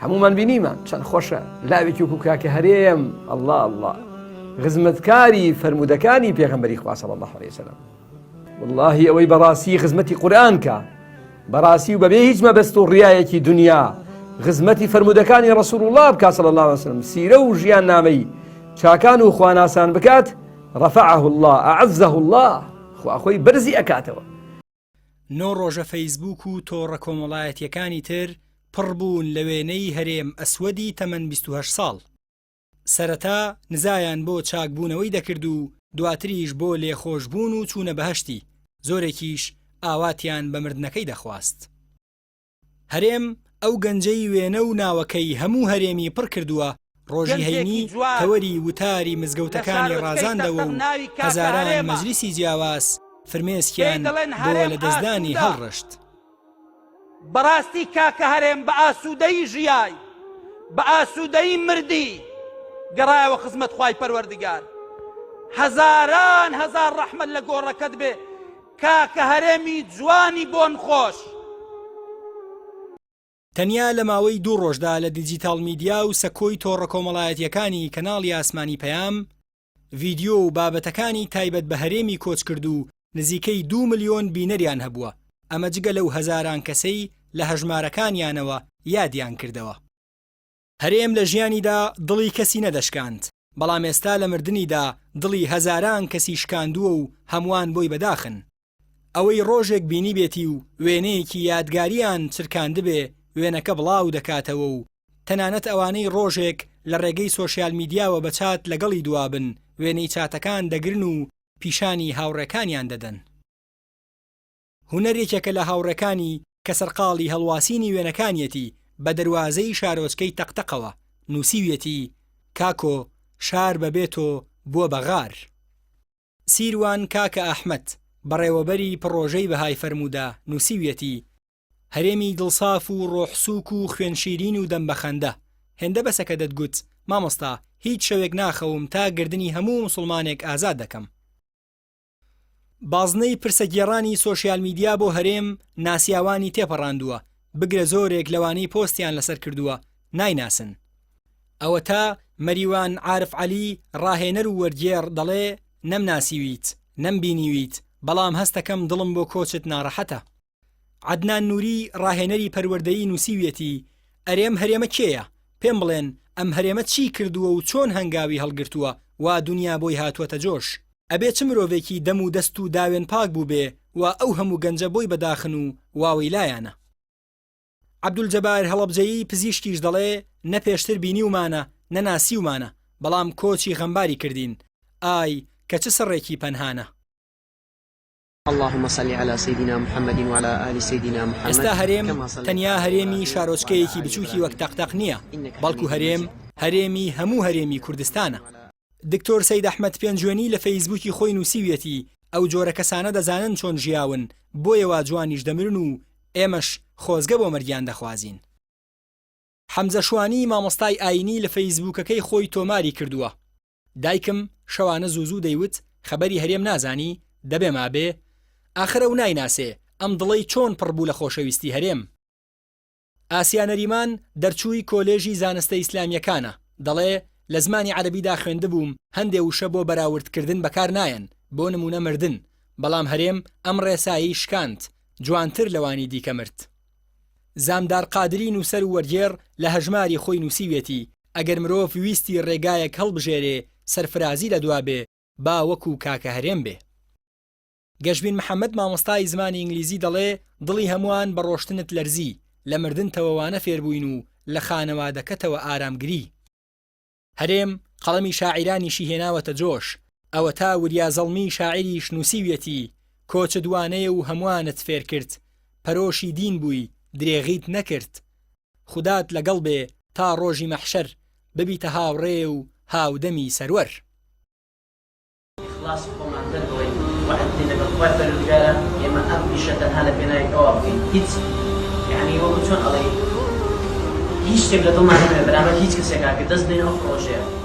هەمومان بینیمان چەند خۆشە لاوێکی وەکو کاکە هەرێم ئەڵڵا ئەڵڵا خزمەتکاری فەرمودەکانی پێغەمبەری خوا صلی الله علیه وسلم واللهی ئەوەی بەڕاستی خزمەتی قورئان کە بەڕاستی و بەبێ هیچ مەبەست و ڕیایەکی دنیا خزمەتی فەرمودەکانی ڕەسوڵ الله بکات صلی الله علیه وسلم سیرە و ژیان نامەی چاکان و خواناسان بکات رفعه الله أعزه الله خوا خۆی بەرزی ئەکاتەوە. نۆ ڕۆژە فەیسبوک و تۆڕە کۆمەڵایەتیەکانی تر پڕبوون لە وێنەی هەرێم ئەسوەدی تەمەن 28 ساڵ. سەرەتا نزایان بۆ چاکبوونەوەی دەکرد و دواتریش بۆ لێخۆشبوون و چوونە بەهەشتی، زۆرێکیش ئاواتیان بە مردنەکەی دەخواست. هەرێم ئەو گەنجەی وێنە و ناوەکەی هەموو هەرێمی پڕ کردووە. ڕۆژی هەینی تەوەری وتاری مزگەوتەکانی ڕازاندەوە و هەزاران مەجلیسی جیاواز فرمێسکیان بۆ لە دەستدانی هەڵڕشت. بەڕاستی کاکە هەرێم بە ئاسوودەی ژیای بە ئاسوودەی مردی گەڕایەوە خزمەت خوای پەروەردگار. هەزاران هەزار ڕەحمەت لە گۆڕەکەت بێ کاکە هەرێمی جوانی بۆن خۆش. تەنیا لە ماوەی 2 ڕۆژدا لە دیجیتال میدیا و سەکۆی تۆڕە کۆمەڵایەتیەکانی کەناڵی ئاسمانی پەیام ڤیدیۆ و بابەتەکانی تایبەت بە هەرێمی کۆچ کرد و نزیکەی 2 ملیۆن بینەریان هەبووە. ئەمە جگە لەو هەزاران کەسەی لە هەژمارەکانیانەوە یادیان کردەوە. هەرێم لە ژیانیدا دڵی کەسی نەدەشکاند، بەڵام ئێستا لە مردنیدا دڵی هەزاران کەسی شکاندووە و هەمووان بۆی بەداخن. ئەوەی ڕۆژێک بینی بێتی و وێنەیەکی یادگاریان چرکاندبێ وێنەکە بڵاو دەکاتەوە و تەنانەت ئەوانەی ڕۆژێک لە ڕێگەی سۆشیال میدیاوە بە چات لەگەڵی دوابن وێنەی چاتەکان دەگرن و پیشانی هاوڕێکانیان دەدەن. هونەرێکێکە لە هاوڕێکانی کە سەرقاڵی هەڵواسینی وێنەکانیەتی بە دەواازەی شارۆچکەی تەقتەقەوە نووسیویەتی کاکۆ شار بەبێتۆ بووە بەغار. سیروان کاکە ئەحمەد بەڕێوەبەری پڕۆژەی بەهای فەرموودا نووسیویەتی هەرێمی دڵساف و ڕۆحسووک و خوێنشیرین و دەمبەخەندە. هێندە بەسەکە دەتگوت مامۆستا هیچ شەوێک ناخەوم تا گردنی هەموو موسڵمانێک ئازاد دەکەم. بازنەی پرسەگێڕانی سۆشیال میدیا بۆ هەرێم ناسیاوانی تێپەڕاندووە، بگرە زۆرێک لەوانەی پۆستیان لەسەر کردووە نایناسن. ئەوە تا مەریوان عارف عەلی ڕاهێنەر و وەرگێڕ دەڵێ نەمناسیویت نەمبینیویت بەڵام هەستەکەم دڵم بۆ کۆچت ناڕەحەتە. عەدنان نووری ڕاهێنەری پەروەردەیی نووسیویەتی ئەرێم هەرێمە کێیە؟ پێم بڵێن ئەم هەرێمە چی کردووە و چۆن هەنگاوی هەڵگرتووە وا دنیا بۆی هاتووەتە جۆش؟ ئەبێ چ مرۆڤێکی دەم و دەست و داوێن پاک بوو بێ و ئەو هەموو گەنجە بۆی بەداخن و واوەی لایەنە. عەبدولجەبار هەڵەبجەیی پزیشکیش دەڵێ نە پێشتر بینیومانە نەناسیومانە بەڵام کۆچی غەمباری کردین، ئای کە چ سڕێکی پەنهانە. اللهم صل على سيدنا محمد وعلى آل سيدنا محمد. ئێستا هەرێم تەنیا هەرێمی شارۆچکەیەکی بچووکی وەک تەقتەق نییە، بەڵکو هەرێمی هەموو هەرێمی کوردستانە. دکتۆر سەید ئەحمەد پێنجوێنی لە فەیسبووکی خۆی نووسیویەتی ئەو جۆرە کەسانە دەزانن چۆن ژیاون بۆیەوە جوانیش دەمرن و ئێمەش خۆزگە بۆ مەریان دەخوازین. حەمزە شوانی مامۆستای ئاینی لە فەیسبووکەکەی خۆی تۆماری کردووە. دایکم شەوانە زوو دەیوت خەبەری هەرێم نازانی دەبێ مابێ ئاخرە و نایناسێ ئەم دڵی چۆن پڕبوو لە خۆشەویستی هەرێم. ئاسیا نەریمان دەرچووی کۆلێژی زانستە ئیسلامیەکانە دەڵێ لە زمانی عەرەبیدا خوێندبووم هەندێ وشە بۆ بەراوردکردن بەکار نایەن بۆ نمونە مردن، بەڵام هەرێم ئەم ڕێسایی شکاند جوانتر لەوانی دیکە مرد. زامدار قادری نووسەر و وەرگێڕ لە هەژماری خۆی نووسیوێتی ئەگەر مرۆڤ ویستی ڕێگایەک هەڵبژێرێ سەرفرازی لە دوابێ با وەکو کاکە هەرێم بێ. گەشبین محەممەد مامۆستای زمانی ئینگلیزی دەڵێ دڵی هەمووان بە ڕۆشتنت لەرزی لە مردن تەوەوانە فێربووین و لە خانەوادەکەتەوە ئارامگری. هەرێم قەڵەمی شاعیرانیشی هێناوەتە جۆش، ئەوە تا وریا زەڵمی شاعریش نووسیوێتی کۆچە دوانەیە و هەمووانت فێر کرد پەرۆشی دین بووی درێغیت نەکرد، خودات لەگەڵ بێ تا ڕۆژی مەحشەر ببیتە هاوڕێ و هاودەمی سەروەر. وعدتي لك اخوات الرجاله يما ابي شتى هذا بناي اوابي هيك يعني هو شلون علي هيك تبدا طمع برامج هيك كسكاك دز بين اخر شيء